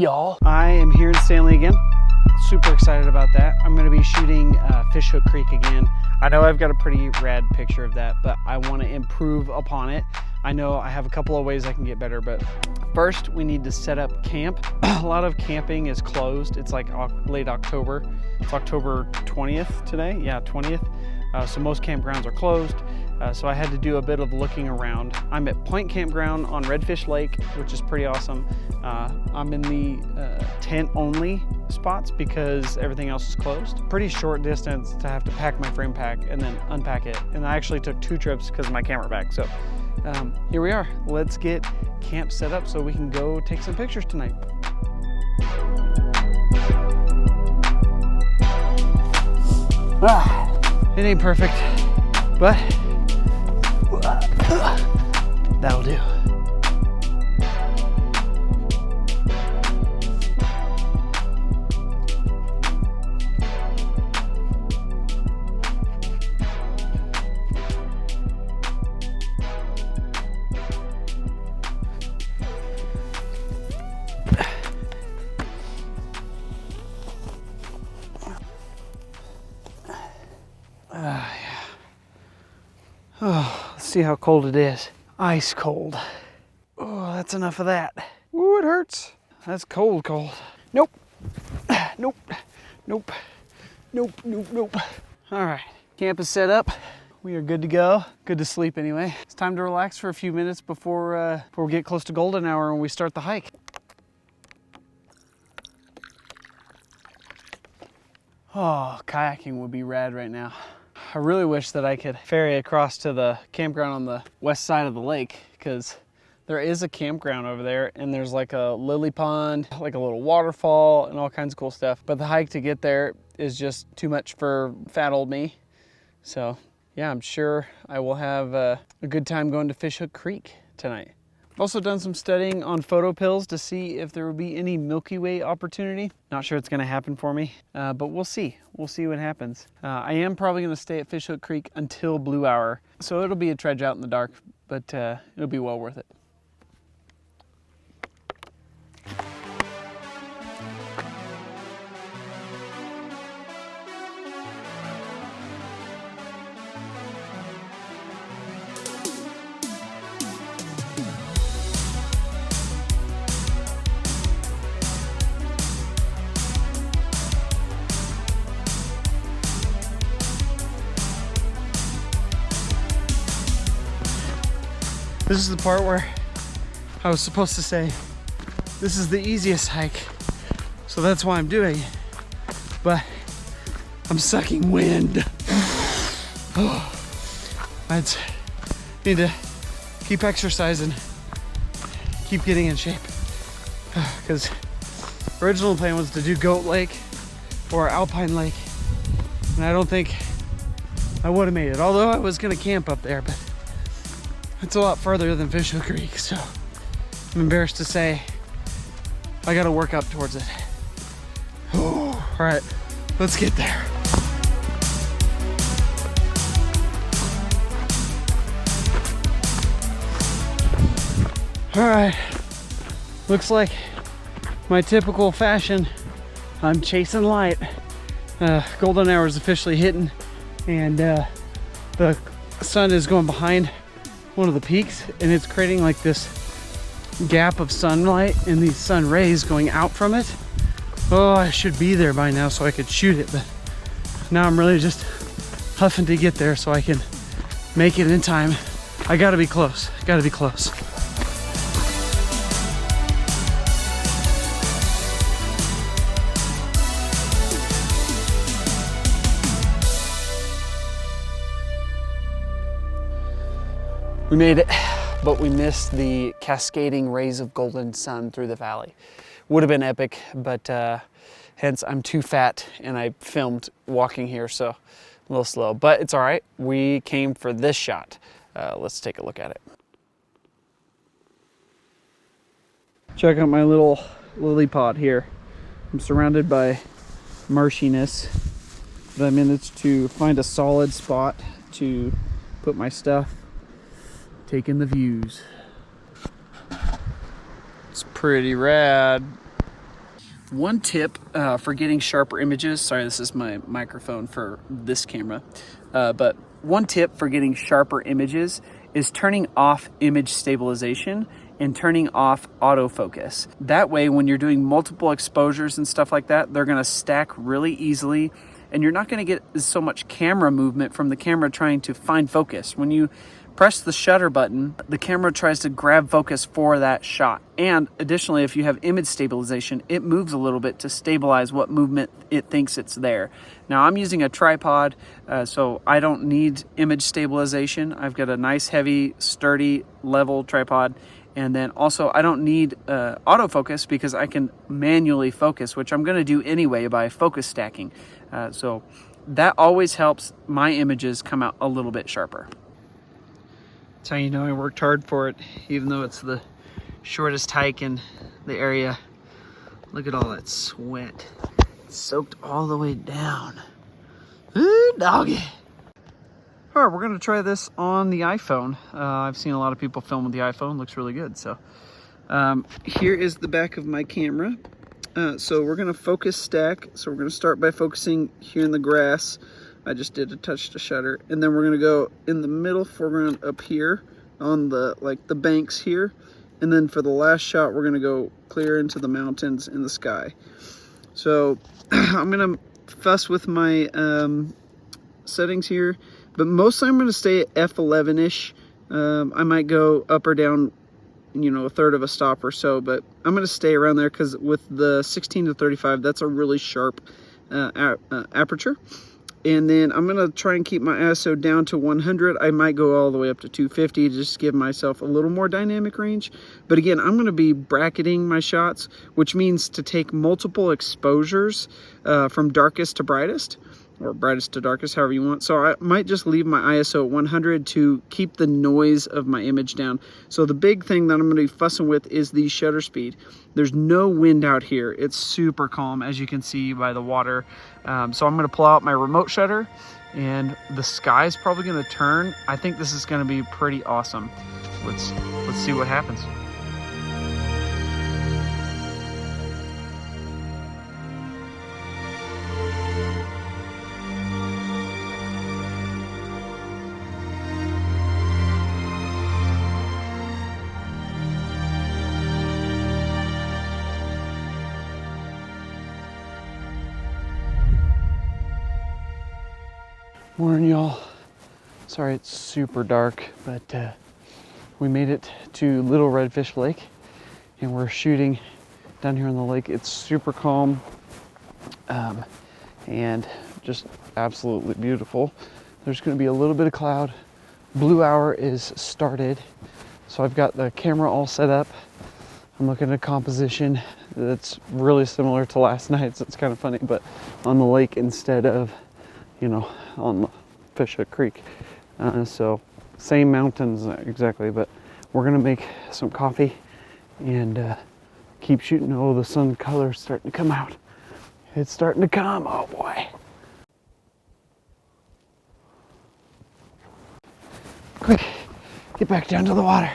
y'all? I am here in Stanely again. Super excited about that. I'm gonna be shooting Fishhook Creek again. I know I've got a pretty rad picture of that, but I wanna improve upon it. I know I have a couple of ways I can get better, but first we need to set up camp. A lot of camping is closed. It's like late October. It's October 20th today. Yeah, 20th. So most campgrounds are closed. So I had to do a bit of looking around. I'm at Point Campground on Redfish Lake, which is pretty awesome. I'm in the tent only spots because everything else is closed. Pretty short distance to have to pack my frame pack and then unpack it. And I actually took 2 trips because of my camera bag. So here we are. Let's get camp set up so we can go take some pictures tonight. It ain't perfect, but that'll do. Oh, let's see how cold it is. Ice cold. Oh, that's enough of that. Ooh, it hurts. That's cold, cold. Nope. Nope. Nope. Nope, nope, nope. All right, camp is set up. We are good to go. Good to sleep anyway. It's time to relax for a few minutes before we get close to golden hour and we start the hike. Oh, kayaking would be rad right now. I really wish that I could ferry across to the campground on the west side of the lake, because there is a campground over there and there's like a lily pond, like a little waterfall and all kinds of cool stuff. But the hike to get there is just too much for fat old me. So yeah, I'm sure I will have a good time going to Fishhook Creek tonight. I've also done some studying on photo pills to see if there will be any Milky Way opportunity. Not sure it's gonna happen for me, but we'll see. We'll see what happens. I am probably gonna stay at Fishhook Creek until Blue Hour. So it'll be a trudge out in the dark, but it'll be well worth it. This is the part where I was supposed to say, this is the easiest hike, so that's why I'm doing it. But I'm sucking wind. Oh, I need to keep exercising, keep getting in shape. Because original plan was to do Goat Lake or Alpine Lake, and I don't think I would have made it. Although I was gonna camp up there, but it's a lot further than Fishhook Creek, so I'm embarrassed to say I gotta work up towards it. Oh, all right, let's get there. All right, looks like my typical fashion, I'm chasing light. Golden hour is officially hitting, and the sun is going behind one of the peaks, and it's creating like this gap of sunlight and these sun rays going out from it. Oh, I should be there by now so I could shoot it, but now I'm really just huffing to get there so I can make it in time. I gotta be close, gotta be close. We made it, but we missed the cascading rays of golden sun through the valley. Would have been epic, but hence I'm too fat and I filmed walking here, so a little slow, but it's all right. We came for this shot. Let's take a look at it. Check out my little lily pod here. I'm surrounded by marshiness, but I managed to find a solid spot to put my stuff. Taking the views. It's pretty rad. One tip for getting sharper images, sorry, this is my microphone for this camera, but one tip for getting sharper images is turning off image stabilization and turning off autofocus. That way, when you're doing multiple exposures and stuff like that, they're gonna stack really easily, and you're not gonna get so much camera movement from the camera trying to find focus. When you press the shutter button, the camera tries to grab focus for that shot. And additionally, if you have image stabilization, it moves a little bit to stabilize what movement it thinks it's there. Now I'm using a tripod, so I don't need image stabilization. I've got a nice, heavy, sturdy, level tripod. And then also I don't need autofocus because I can manually focus, which I'm gonna do anyway by focus stacking. So that always helps my images come out a little bit sharper. That's how you know I worked hard for it, even though it's the shortest hike in the area. Look at all that sweat. It's soaked all the way down. Ooh, doggy. All right, we're gonna try this on the iPhone. I've seen a lot of people film with the iPhone, looks really good. So here is the back of my camera. So we're gonna focus stack. So we're gonna start by focusing here in the grass. I just did a touch to shutter, and then we're gonna go in the middle foreground up here on the the banks here, and then for the last shot we're gonna go clear into the mountains in the sky. So I'm gonna fuss with my settings here, but mostly I'm gonna stay at f11ish. I might go up or down, you know, a third of a stop or so, but I'm gonna stay around there because with the 16 to 35, that's a really sharp aperture. And then I'm gonna try and keep my ISO down to 100. I might go all the way up to 250 to just give myself a little more dynamic range. But again, I'm gonna be bracketing my shots, which means to take multiple exposures from darkest to brightest, or brightest to darkest, however you want. So I might just leave my ISO at 100 to keep the noise of my image down. So the big thing that I'm gonna be fussing with is the shutter speed. There's no wind out here. It's super calm, as you can see by the water. So I'm gonna pull out my remote shutter, and the sky's probably gonna turn. I think this is gonna be pretty awesome. Let's see what happens. Morning, y'all. Sorry it's super dark, but we made it to Little Redfish Lake, and we're shooting down here on the lake. It's super calm and just absolutely beautiful. There's going to be a little bit of cloud. Blue hour is started, so I've got the camera all set up. I'm looking at composition that's really similar to last night, so it's kind of funny, but on the lake instead of, you know, on the Fishhook Creek. So same mountains exactly, but we're gonna make some coffee and keep shooting. Oh, the sun color's starting to come out. It's starting to come, oh boy. Quick, get back down to the water.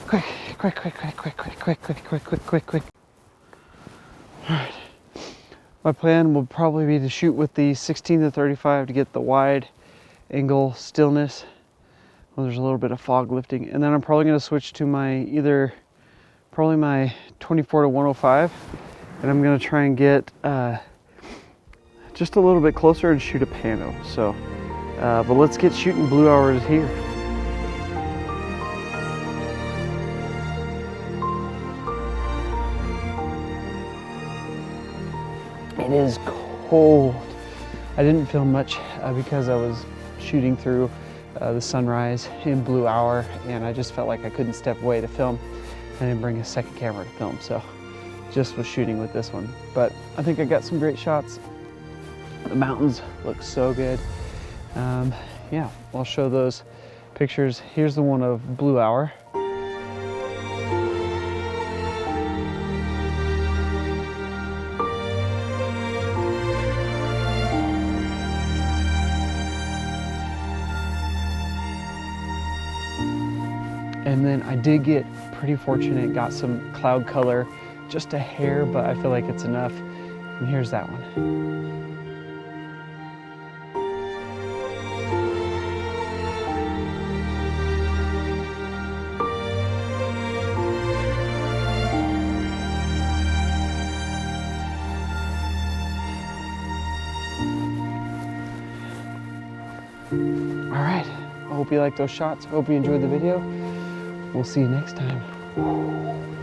Quick, quick, quick, quick, quick, quick, quick, quick, quick, quick, quick, quick. All right. My plan will probably be to shoot with the 16 to 35 to get the wide angle stillness when there's a little bit of fog lifting, and then I'm probably going to switch to my my 24 to 105, and I'm going to try and get just a little bit closer and shoot a pano. So but let's get shooting. Blue hours here. It is cold. I didn't film much because I was shooting through the sunrise in blue hour, and I just felt like I couldn't step away to film. I didn't bring a second camera to film, so just was shooting with this one. But I think I got some great shots. The mountains look so good. Yeah, I'll show those pictures. Here's the one of blue hour. And then I did get pretty fortunate, got some cloud color just a hair, but I feel like it's enough. And here's that one. All right, I hope you like those shots. I hope you enjoyed the video. We'll see you next time.